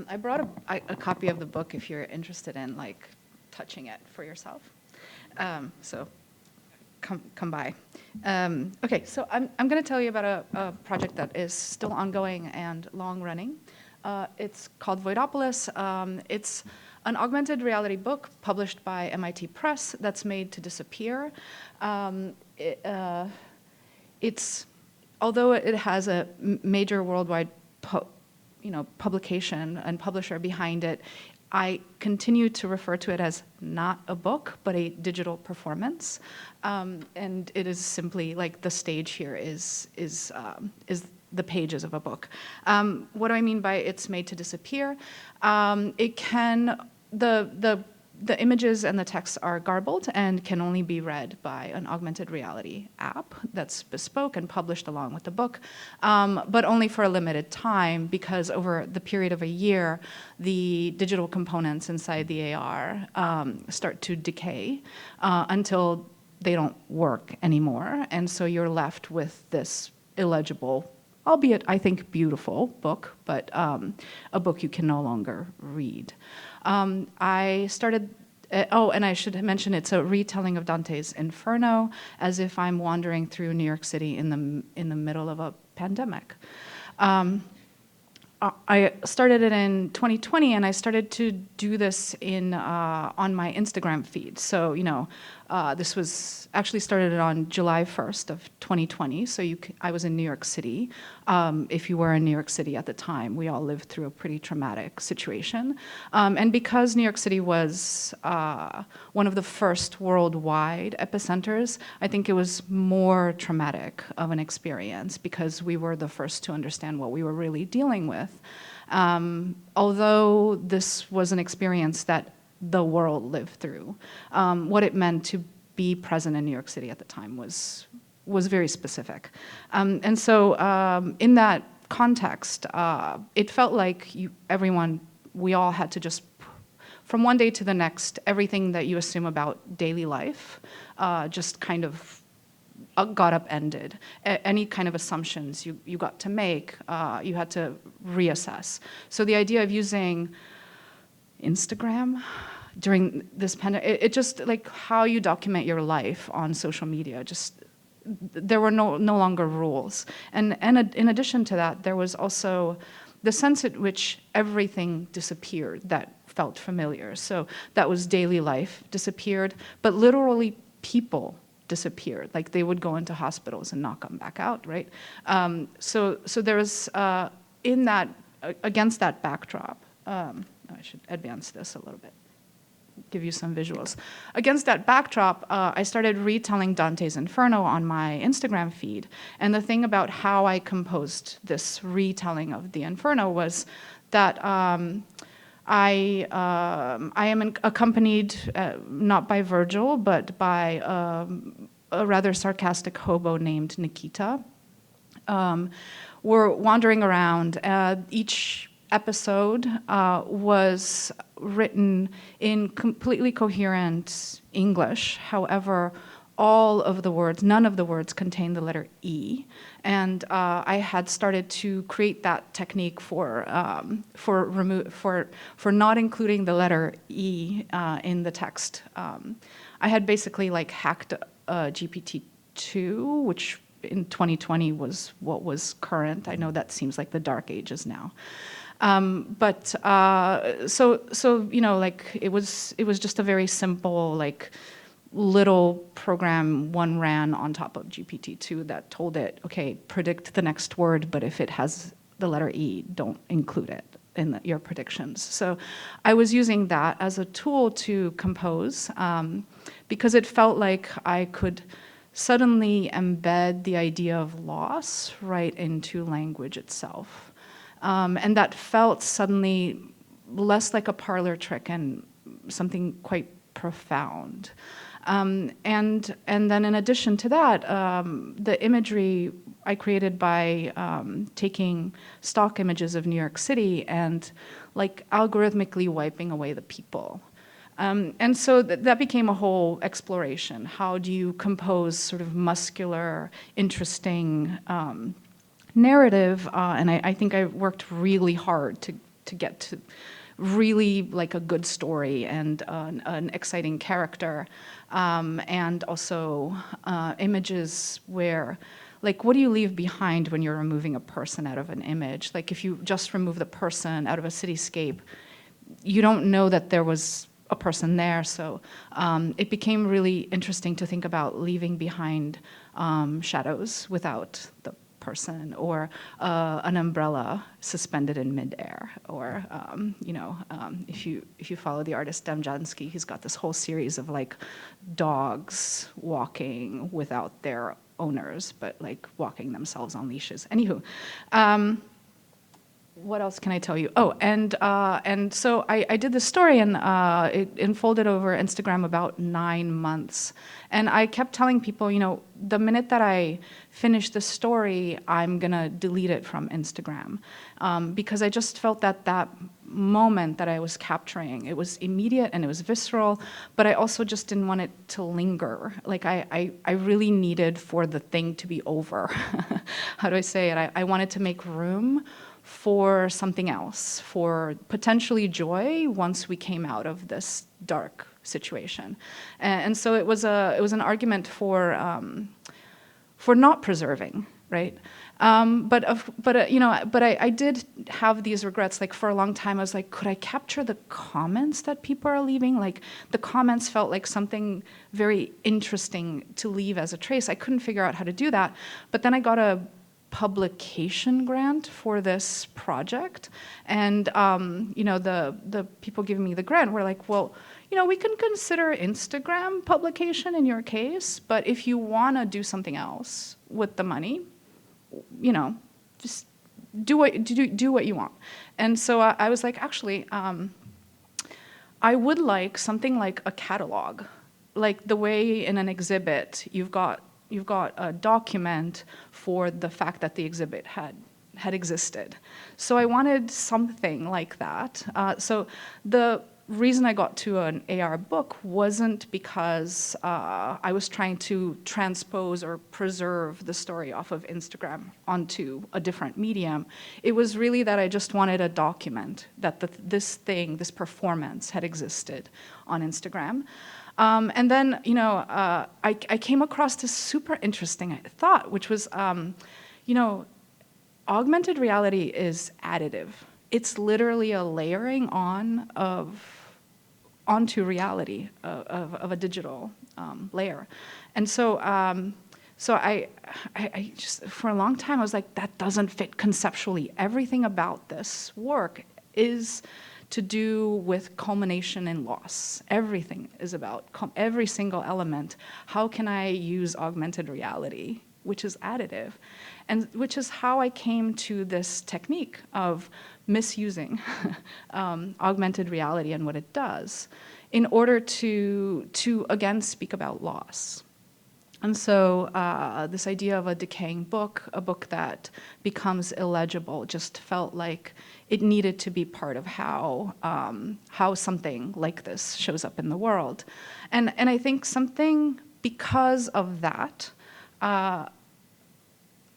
I brought a copy of the book if you're interested in like touching it for yourself. So come by. Okay, so I'm going to tell you about a project that is still ongoing and long running. It's called Voidopolis. It's an augmented reality book published by MIT Press that's made to disappear. Although it has a major worldwide publication and publisher behind it, I continue to refer to it as not a book, but a digital performance. And it is simply like the stage here is the pages of a book. What do I mean by it's made to disappear? The images and the texts are garbled and can only be read by an augmented reality app that's bespoke and published along with the book, but only for a limited time, because over the period of a year, the digital components inside the AR start to decay until they don't work anymore. And so you're left with this illegible, albeit I think beautiful book, but a book you can no longer read. I started, and I should mention it's a retelling of Dante's Inferno, as if I'm wandering through New York City in the middle of a pandemic. I started it in 2020, and I started to do this on my Instagram feed. So, this was actually started on July 1st of 2020. So I was in New York City. If you were in New York City at the time, we all lived through a pretty traumatic situation. And because New York City was one of the first worldwide epicenters, I think it was more traumatic of an experience because we were the first to understand what we were really dealing with. Although this was an experience that the world lived through, what it meant to be present in New York City at the time was very specific. And so in that context, it felt like we all had to just, from one day to the next, everything that you assume about daily life just kind of got upended. Any kind of assumptions you got to make, you had to reassess. So the idea of using Instagram during this pandemic, it just like how you document your life on social media, just there were no longer rules. And in addition to that, there was also the sense at which everything disappeared that felt familiar. So that was daily life disappeared, but literally people disappeared. Like they would go into hospitals and not come back out, right? So there was, against that backdrop, I should advance this a little bit, give you some visuals. Against that backdrop, I started retelling Dante's Inferno on my Instagram feed. And the thing about how I composed this retelling of the Inferno was that I am accompanied not by Virgil, but by a rather sarcastic hobo named Nikita. We're wandering around. Each episode was written in completely coherent English. However, none of the words contained the letter E. And I had started to create that technique for not including the letter E in the text. I had basically like hacked GPT-2, which in 2020 was what was current. I know that seems like the dark ages now. So like it was just a very simple like little program one ran on top of GPT-2 that told it, okay, predict the next word, but if it has the letter E, don't include it in your predictions. So I was using that as a tool to compose because it felt like I could suddenly embed the idea of loss right into language itself. And that felt suddenly less like a parlor trick and something quite profound. And then in addition to that, the imagery I created by taking stock images of New York City and like algorithmically wiping away the people. And so that became a whole exploration. How do you compose sort of muscular, interesting narrative? And I think I worked really hard to get to really like a good story and an exciting character, and also images where, like, what do you leave behind when you're removing a person out of an image? Like, if you just remove the person out of a cityscape, you don't know that there was a person there. So it became really interesting to think about leaving behind shadows without the person, or an umbrella suspended in midair, or if you follow the artist Demjansky, he's got this whole series of like dogs walking without their owners, but like walking themselves on leashes. Anywho, what else can I tell you? Oh, and so I did this story, and it unfolded over Instagram about 9 months. And I kept telling people, the minute that I finish the story, I'm gonna delete it from Instagram, because I just felt that moment that I was capturing, it was immediate and it was visceral, but I also just didn't want it to linger. Like I really needed for the thing to be over. How do I say it? I wanted to make room for something else, for potentially joy once we came out of this dark situation. And so it was an argument for not preserving, right? But I did have these regrets. Like, for a long time, I was like, could I capture the comments that people are leaving? Like, the comments felt like something very interesting to leave as a trace. I couldn't figure out how to do that. But then I got a publication grant for this project, and the people giving me the grant were like, well, we can consider Instagram publication in your case, but if you want to do something else with the money, just do what you want. And so I was like, actually, I would like something like a catalog, like the way in an exhibit you've got a document for the fact that the exhibit had existed. So I wanted something like that. So the reason I got to an AR book wasn't because I was trying to transpose or preserve the story off of Instagram onto a different medium. It was really that I just wanted a document that this performance had existed on Instagram. And then, I came across this super interesting thought, which was, augmented reality is additive. It's literally a layering onto reality of a digital layer. And so, I just, for a long time, I was like, that doesn't fit conceptually. Everything about this work is to do with culmination and loss. Everything is about every single element. How can I use augmented reality, which is additive, and which is how I came to this technique of misusing augmented reality and what it does in order to again speak about loss. And so this idea of a decaying book, a book that becomes illegible, just felt like it needed to be part of how something like this shows up in the world. And I think because of that,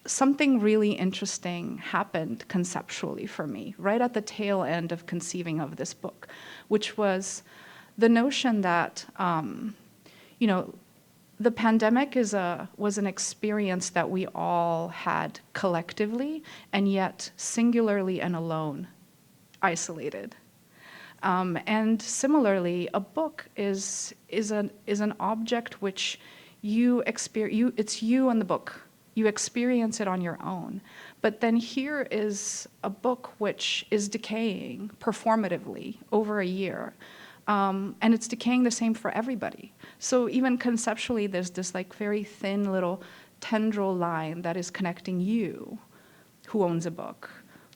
something really interesting happened conceptually for me, right at the tail end of conceiving of this book, which was the notion that, the pandemic was an experience that we all had collectively, and yet singularly and alone, isolated. And similarly, a book is an object which it's you and the book. You experience it on your own. But then here is a book which is decaying performatively over a year. And it's decaying the same for everybody. So even conceptually, there's this like very thin little tendril line that is connecting you, who owns a book,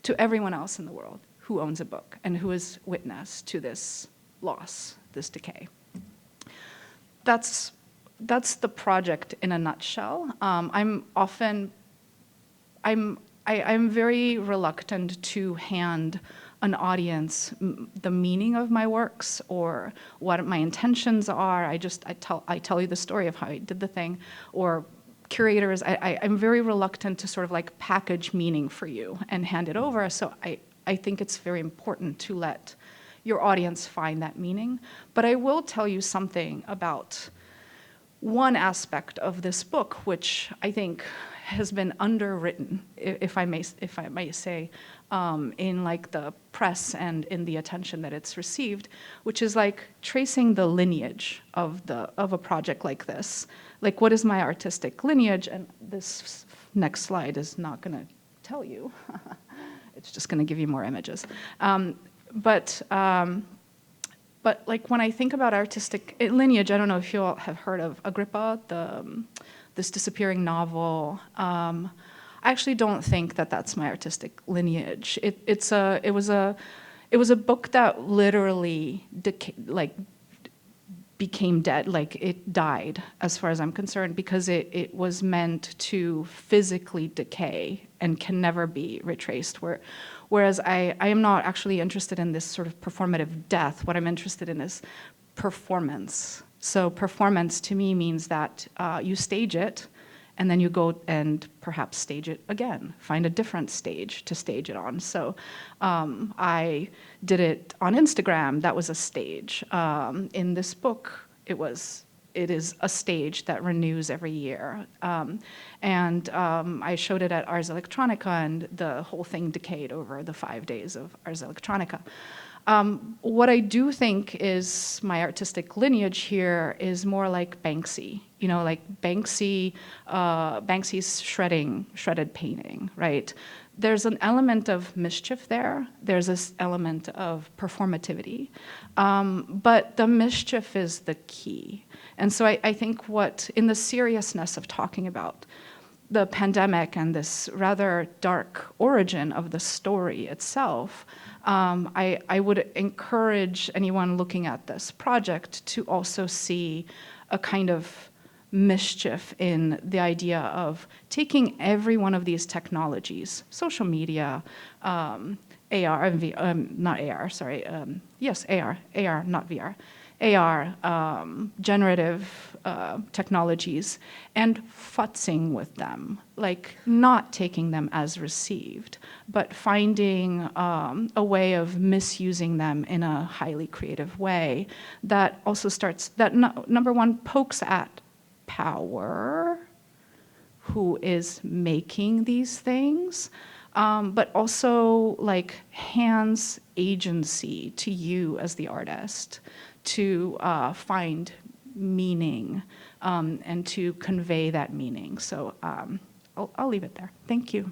to everyone else in the world who owns a book and who is witness to this loss, this decay. That's the project in a nutshell. I'm very reluctant to hand an audience the meaning of my works or what my intentions are. I tell you the story of how I did the thing, or curators. I'm very reluctant to sort of like package meaning for you and hand it over. So I I think it's very important to let your audience find that meaning. But I will tell you something about one aspect of this book, which I think has been underwritten, if I may say, in like the press and in the attention that it's received, which is like tracing the lineage of a project like this. Like, what is my artistic lineage? And this next slide is not going to tell you. It's just going to give you more images. But like when I think about artistic lineage, I don't know if you all have heard of Agrippa, this disappearing novel. I actually don't think that that's my artistic lineage. It was a book that literally became dead, like it died as far as I'm concerned, because it was meant to physically decay and can never be retraced. Whereas I am not actually interested in this sort of performative death. What I'm interested in is performance. So performance to me means that you stage it, and then you go and perhaps stage it again, find a different stage to stage it on. So I did it on Instagram. That was a stage. In this book, it is a stage that renews every year. I showed it at Ars Electronica, and the whole thing decayed over the 5 days of Ars Electronica. What I do think is my artistic lineage here is more like Banksy. You know, like Banksy's shredded painting, right? There's an element of mischief there. There's this element of performativity. But the mischief is the key. And so I think in the seriousness of talking about the pandemic and this rather dark origin of the story itself, I would encourage anyone looking at this project to also see a kind of mischief in the idea of taking every one of these technologies, social media, AR, not AR, sorry, yes, AR, not VR, AR, generative technologies, and futzing with them, like not taking them as received, but finding a way of misusing them in a highly creative way that also number one, pokes at power, who is making these things, but also like hands agency to you as the artist to find meaning and to convey that meaning. So I'll leave it there. Thank you.